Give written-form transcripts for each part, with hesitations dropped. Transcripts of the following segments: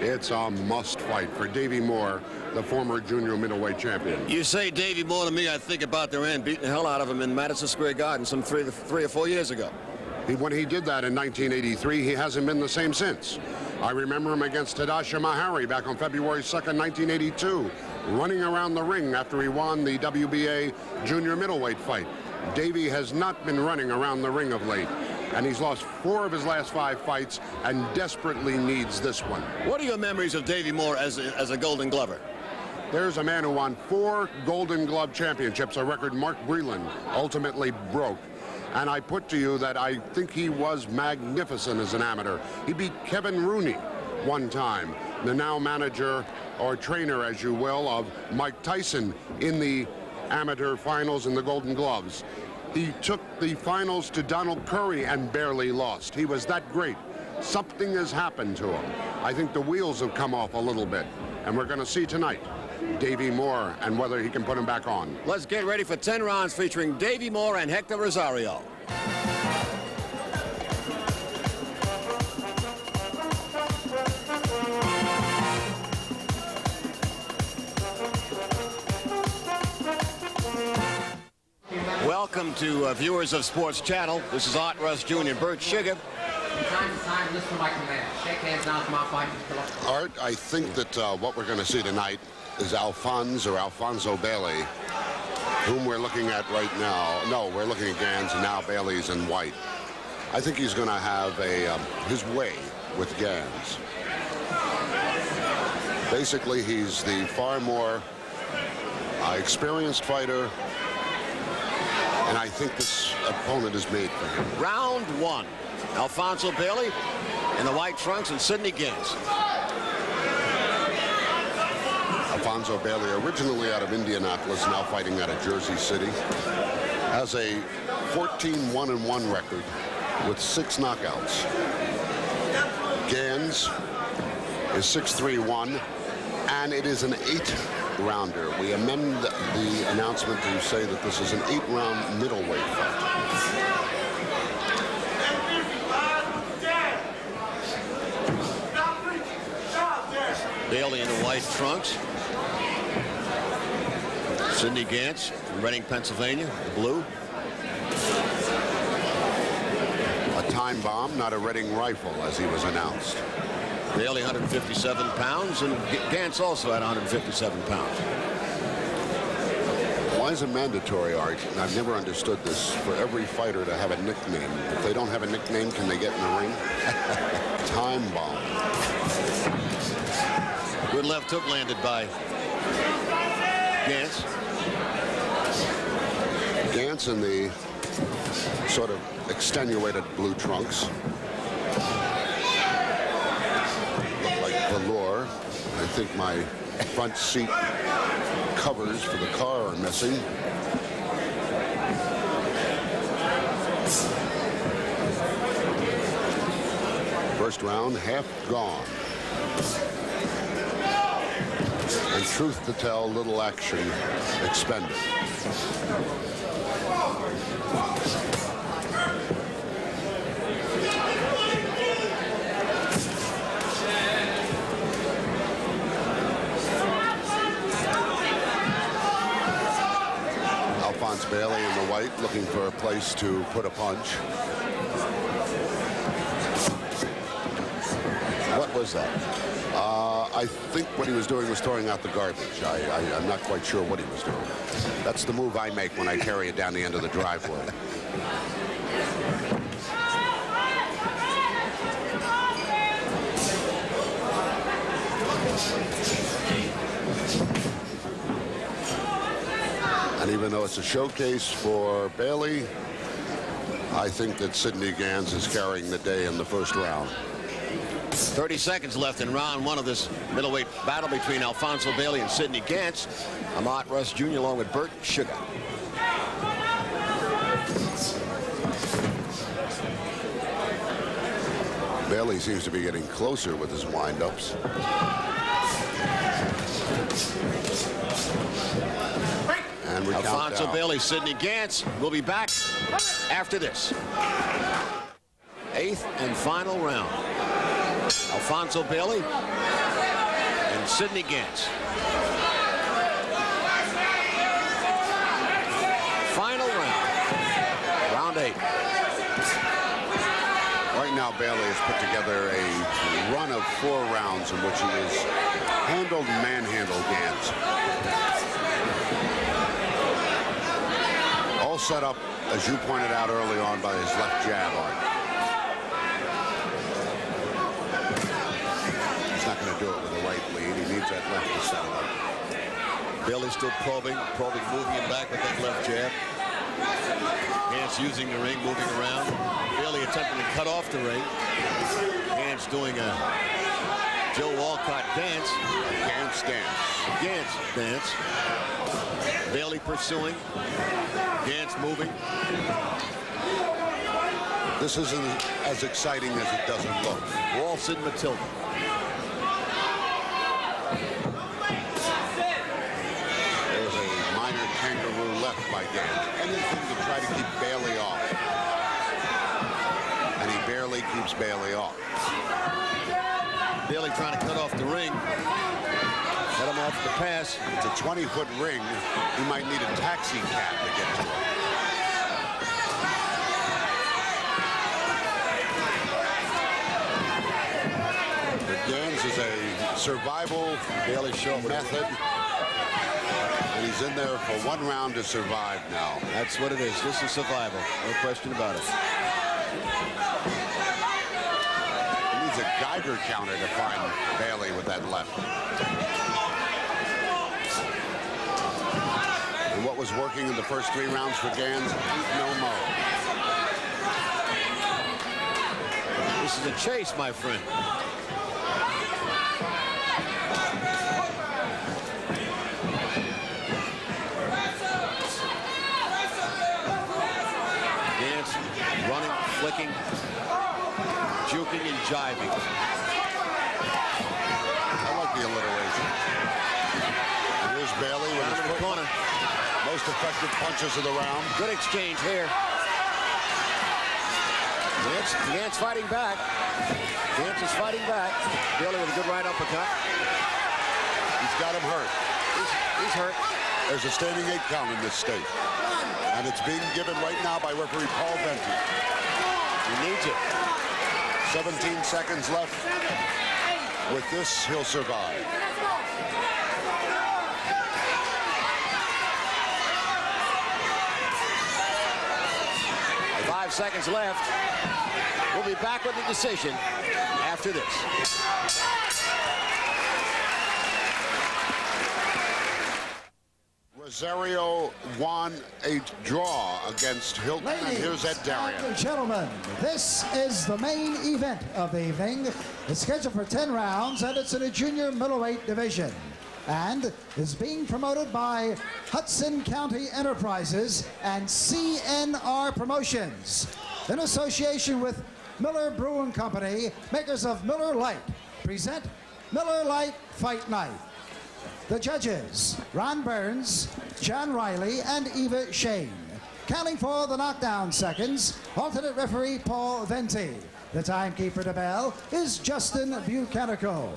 It's a must fight for Davey Moore, the former junior middleweight champion. You say Davey Moore to me, I think about DERIAN beating the hell out of him in Madison Square Garden some three or four years ago. When he did that in 1983, he hasn't been the same since. I remember him against Tadashi Mahari back on February 2nd, 1982, running around the ring after he won the WBA junior middleweight fight. Davey has not been running around the ring of late, and he's lost 4 of his last 5 fights and desperately needs this one. What are your memories of Davey Moore as a Golden Glover? There's a man who won 4 Golden Glove championships, a record Mark Breland ultimately broke. And I put to you that I think he was magnificent as an amateur. He beat Kevin Rooney one time, the now manager or trainer, as you will, of Mike Tyson in the amateur finals in the Golden Gloves. He took the finals to Donald Curry and barely lost. He was that great. Something has happened to him. I think the wheels have come off a little bit, and we're going to see tonight Davey Moore and whether he can put him back on. Let's get ready for 10 rounds featuring Davey Moore and Hector Rosario. Welcome to viewers of Sports Channel. This is Art Russ Jr. Bert Sugar. Art, I think that what we're going to see tonight is Alphonso Bailey, whom we're looking at right now. No, we're looking at Gantz, and now Bailey's in white. I think he's going to have his way with Gantz. Basically, he's the far more experienced fighter, and I think this opponent is made for him. Round 1. Alphonso Bailey in the white trunks and Sidney Gantz. Alphonso Bailey, originally out of Indianapolis, now fighting out of Jersey City, has a 14-1-1 record with 6 knockouts. Gantz is 6-3-1, and it is an 8-rounder. We amend the announcement to say that this is an 8-round middleweight fight. Bailey in the white trunks. Sidney Gantz from Reading, Pennsylvania, the blue. A time bomb, not a Reading rifle, as he was announced. Bailey 157 pounds, and Gantz also at 157 pounds. Why is it mandatory, Art, and I've never understood this, for every fighter to have a nickname? If they don't have a nickname, can they get in the ring? Time bomb. Good left hook landed by Gantz. Gantz in the sort of extenuated blue trunks. Look like velour. I think my front seat covers for the car are missing. First round, half gone. And truth to tell, little action expended. Alphonso Bailey in the white, looking for a place to put a punch. What was that? I think what he was doing was throwing out the garbage. I'm not quite sure what he was doing. That's the move I make when I carry it down the end of the driveway. And even though it's a showcase for Bailey, I think that Sidney Gantz is carrying the day in the first round. 30 seconds left in round 1 of this middleweight battle between Alphonso Bailey and Sidney Gantz. I'm Art Russ Jr. along with Bert Sugar. Bailey seems to be getting closer with his wind-ups. And we Alphonso Bailey, Sidney Gantz will be back after this. 8th and final round. Alphonso Bailey and Sidney Gantz. Final round. Round 8. Right now, Bailey has put together a run of 4 rounds in which he has handled and manhandled Gantz. All set up, as you pointed out early on, by his left jab arm. He's not going to do it with a right lead. He needs that left to set it up. Bailey still probing, moving him back with that left jab. Gantz using the ring, moving around. Bailey attempting to cut off the ring. Gantz doing a Joe Walcott dance. Gantz dance. Gantz dance. Bailey pursuing. Gantz moving. This isn't as exciting as it doesn't look. Waltz in Matilda. There's a minor kangaroo left by Gantz. Anything to try to keep Bailey off. And he barely keeps Bailey off. Bailey trying to cut off the ring. Cut him off the pass. It's a 20-foot ring. He might need a taxi cab to get to it. Gantz is a survival Bailey show method. And he's in there for 1 round to survive now. That's what it is. This is survival. No question about it. He needs a Geiger counter to find Bailey with that left. And what was working in the first 3 rounds for Gantz, no more. This is a chase, my friend. Gantz running, flicking, juking, and jiving. I like the alliteration. And here's Bailey with his Down in the corner. most effective punches of the round. Good exchange here. Gantz fighting back. Gantz is fighting back. Bailey with a good right uppercut. He's got him hurt. He's hurt. There's a standing 8 count in this state. And it's being given right now by referee Paul Venti. He needs it. 17 seconds left. With this, he'll survive. 5 seconds left. We'll be back with the decision after this. Rosario won a draw against Hilton, and here's Ed Darian. And gentlemen, this is the main event of the evening. It's scheduled for 10 rounds, and it's in a junior middleweight division. And is being promoted by Hudson County Enterprises and CNR Promotions in association with Miller Brewing Company, makers of Miller Lite, present Miller Lite Fight Night. The judges, Ron Burns, John Riley, and Eva Shane. Counting for the knockdown seconds, alternate referee Paul Venti. The timekeeper to bell is Justin Bucanico.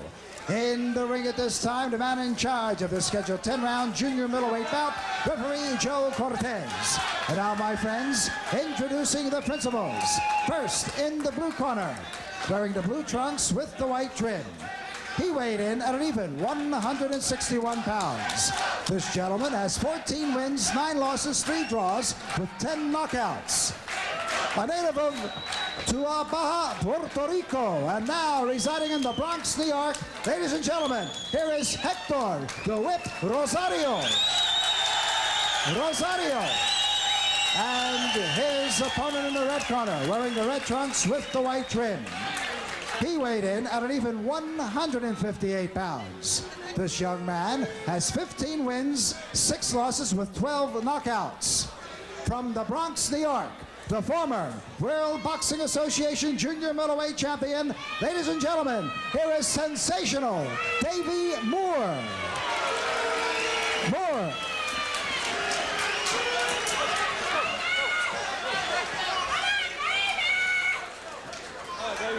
In the ring at this time, the man in charge of the scheduled 10-round junior middleweight bout, referee Joe Cortez. And now, my friends, introducing the principals. First, in the blue corner, wearing the blue trunks with the white trim. He weighed in at an even 161 pounds. This gentleman has 14 wins, 9 losses, 3 draws, with 10 knockouts. A native of Baja, Puerto Rico, and now residing in the Bronx, New York. Ladies and gentlemen, here is Hector, the Whip Rosario. And his opponent in the red corner, wearing the red trunks with the white trim. He weighed in at an even 158 pounds. This young man has 15 wins, 6 losses with 12 knockouts. From the Bronx, New York, the former World Boxing Association Junior Middleweight Champion. Ladies and gentlemen, here is sensational Davey Moore.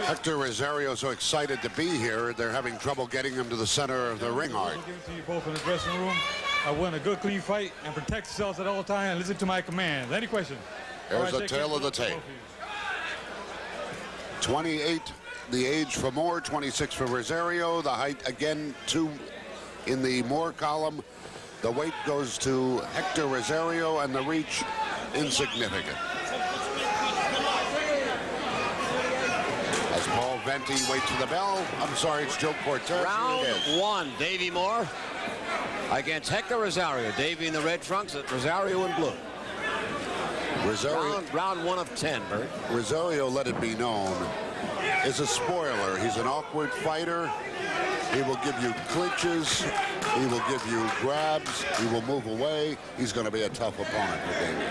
Hector Rosario so excited to be here, they're having trouble getting him to the center of the ring art. I'll give it to you both in the dressing room. I win a good, clean fight and protect yourselves at all times and listen to my commands. Any questions? There's a tale of the tape. 28, the age for Moore, 26 for Rosario. The height, again, 2 in the Moore column. The weight goes to Hector Rosario, and the reach, insignificant. As Paul Venti waits for the bell. I'm sorry, it's Joe Cortez. Round 1, Davey Moore against Hector Rosario. Davey in the red trunks, Rosario in blue. Round 1 of 10, Bert. Rosario, let it be known, is a spoiler. He's an awkward fighter. He will give you clinches. He will give you grabs. He will move away. He's going to be a tough opponent for Davey.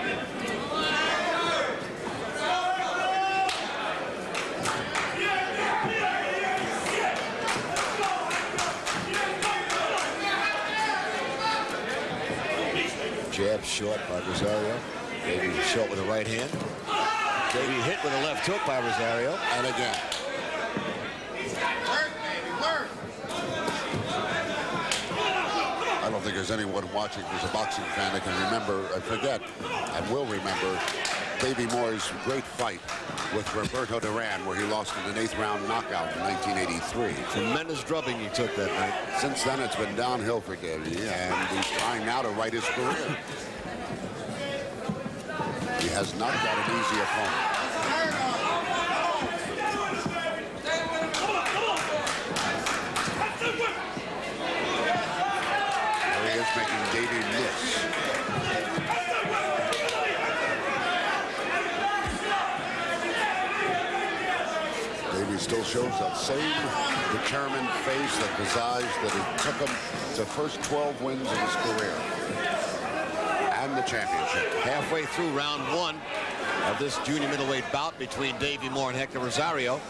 Jab short by Rosario. Davey short with a right hand. Davey hit with a left hook by Rosario. And again. I don't think there's anyone watching who's a boxing fan that can remember, forget, and will remember Davey Moore's great fight with Roberto Duran, where he lost in an 8th round knockout in 1983. Tremendous drubbing he took that night. Since then, it's been downhill for Davey, and he's trying now to right his career. He has not got an easy opponent. There he is, making Davey miss. Davey still shows that same determined face, that visage that it took him to first 12 wins of his career. And the championship. Halfway through round 1 of this junior middleweight bout between Davey Moore and Hector Rosario.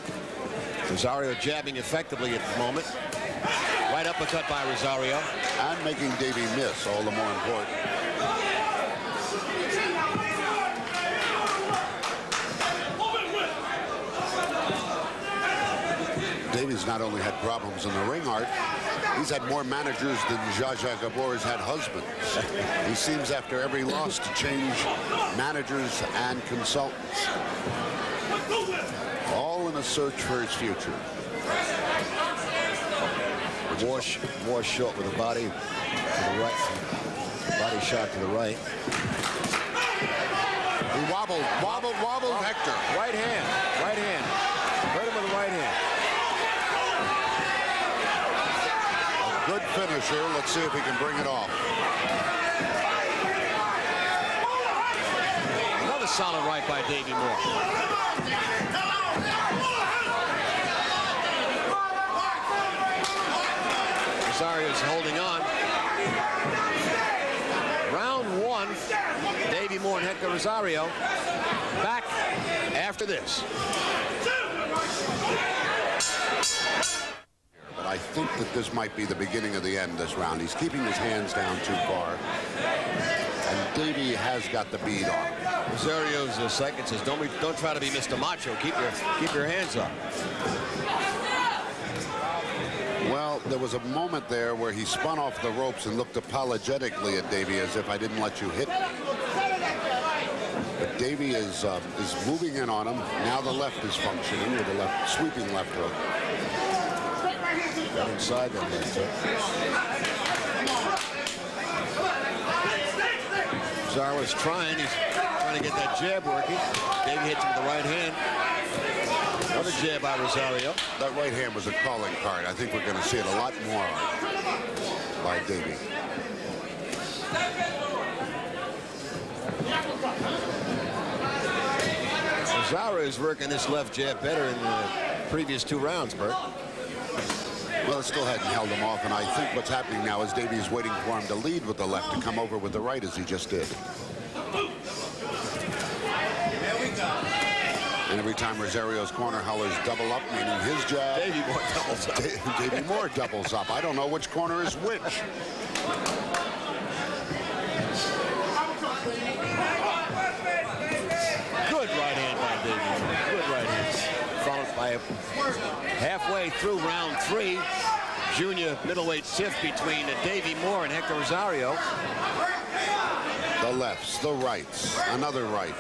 Rosario jabbing effectively at the moment. Right uppercut by Rosario. And making Davey miss, all the more important. Davey's not only had problems in the ring art, he's had more managers than Zsa Zsa Gabor has had husbands. He seems after every loss to change managers and consultants. All in a search for his future. More short with the body to the right. Body shot to the right. He wobbled Hector. Right hand. Hurt him with the right hand. Good finisher. Let's see if he can bring it off. Another solid right by Davey Moore. Rosario's holding on. Round 1, Davey Moore and Hector Rosario. Back after this. But I think that this might be the beginning of the end this round. He's keeping his hands down too far. And Davey has got the bead on him. Rosario's second says, don't try to be Mr. Macho. Keep your hands up. Well, there was a moment there where he spun off the ropes and looked apologetically at Davey as if I didn't let you hit me. But Davey is moving in on him. Now the left is functioning with the left, sweeping left hook. Got inside that left hook. Zarwa's trying. He's trying to get that jab working. Davey hits him with the right hand. Another jab by Rosario. That right hand was a calling card. I think we're going to see it a lot more by Davey. Rosario's working this left jab better in the previous 2 rounds, Bert. Well, it still hadn't held him off, and I think what's happening now is Davey's waiting for him to lead with the left to come over with the right as he just did. And every time Rosario's corner hollers double up, meaning his jab, Davey Moore doubles up. Davey Moore doubles up. I don't know which corner is which. Good right hand by Davey. Good right hand. Followed by a halfway through round 3. Junior middleweight tiff between Davey Moore and Hector Rosario. The lefts, the rights, another right.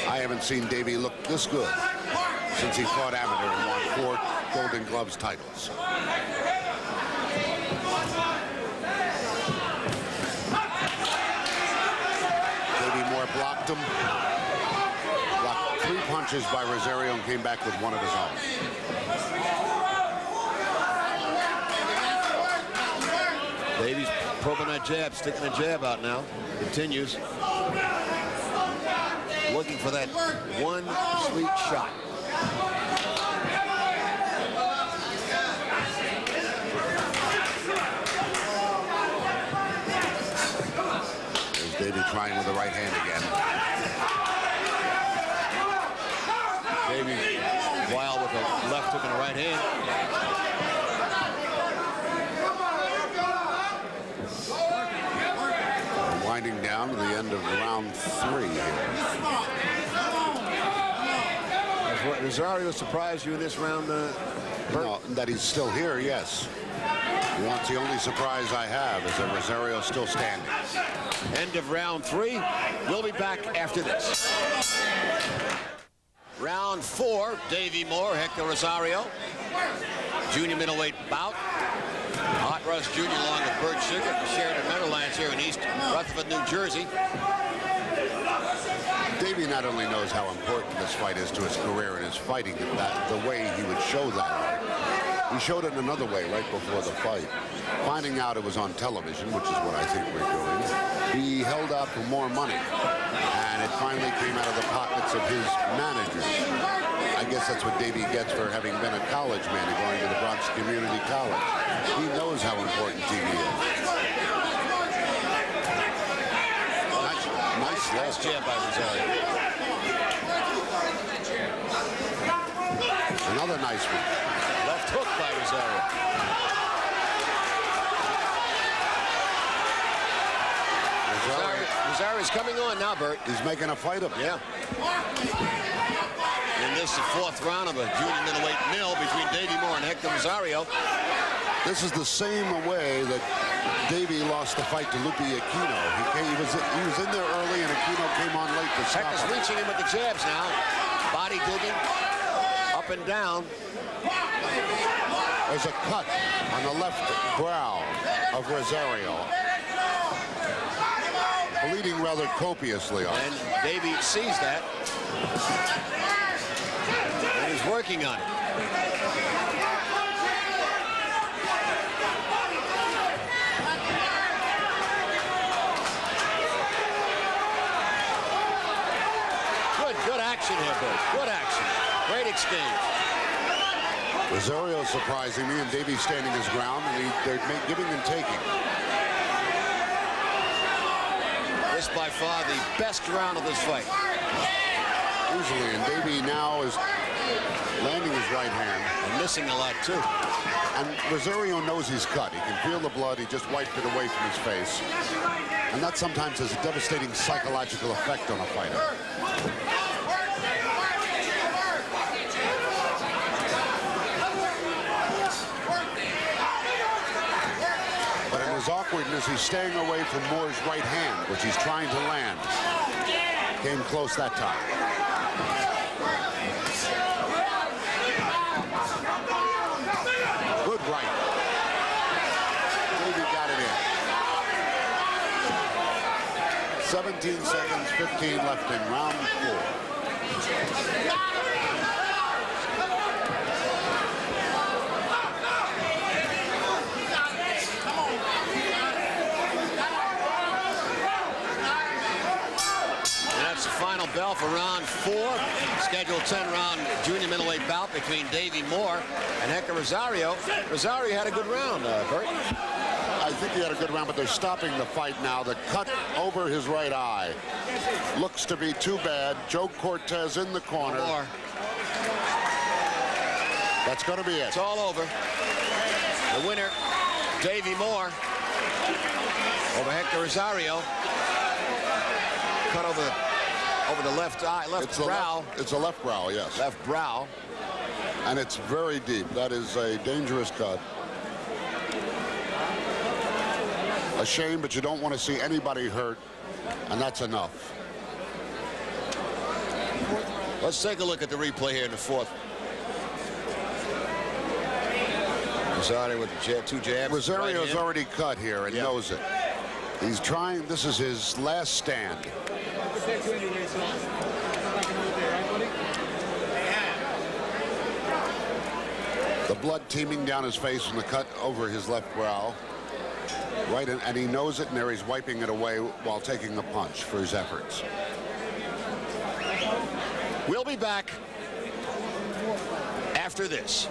I haven't seen Davey look this good since he fought amateur and won 4 Golden Gloves titles. Davey Moore blocked him. Blocked 3 punches by Rosario and came back with one of his own. Davey's probing that jab, sticking the jab out now. Continues. Looking for that one sweet shot. There's Davey trying with the right hand again. Davey wild with a left hook and a right hand. Winding down to the end of round 3 here. Has Rosario surprised you in this round, No, that he's still here, yes. That's the only surprise I have is that Rosario's still standing. End of round 3. We'll be back after this. Round 4, Davey Moore, Hector Rosario. Junior middleweight bout. Hot Russ Jr. along with Bert Sugar, Sheridan Meadowlands here in East Rutherford, New Jersey. Davey not only knows how important this fight is to his career and his fighting, the way he would show that. He showed it another way right before the fight. Finding out it was on television, which is what I think we're doing, he held out for more money. And it finally came out of the pockets of his managers. I guess that's what Davey gets for having been a college man and going to the Bronx Community College. He knows how important TV is. Nice jab by Rosario. Another nice one. Left hook by Rosario. Rosario's coming on now, Bert. He's making a fight of it. Yeah. And this is the 4th round of a junior middleweight mill between Davey Moore and Hector Rosario. This is the same way that Davey lost the fight to Lupe Aquino. He was in there early, and Aquino came on late to stop Hector's him. reaching him with the jabs now. Body digging, up and down. There's a cut on the left brow of Rosario. Bleeding rather copiously on it. And Davey sees that. And he's working on it. Good action here, Bert. Good action. Great exchange. Rosario's surprising me, and Davey's standing his ground, and they're giving and taking. This by far the best round of this fight. Easily, and Davey now is landing his right hand. And missing a lot, too. And Rosario knows he's cut. He can feel the blood. He just wiped it away from his face. And that sometimes has a devastating psychological effect on a fighter. But in his awkwardness, he's staying away from Moore's right hand, which he's trying to land. Came close that time. Good right. Davey got it in. 17 seconds, 15 left in round 4. Final bell for round 4. Scheduled 10-round junior middleweight bout between Davey Moore and Hector Rosario. Rosario had a good round, Bert. I think he had a good round, but they're stopping the fight now. The cut over his right eye looks to be too bad. Joe Cortez in the corner. Moore. That's going to be it. It's all over. The winner, Davey Moore, over Hector Rosario. Cut over the over the left eye, left brow. It's a left brow, yes. Left brow. And it's very deep. That is a dangerous cut. A shame, but you don't want to see anybody hurt, and that's enough. Let's take a look at the replay here in the fourth. Rosario with the jab, 2 jabs. Rosario's already cut here and knows it. He's trying. This is his last stand. The blood teeming down his face from the cut over his left brow. Right, and he knows it, and there he's wiping it away while taking a punch for his efforts. We'll be back after this.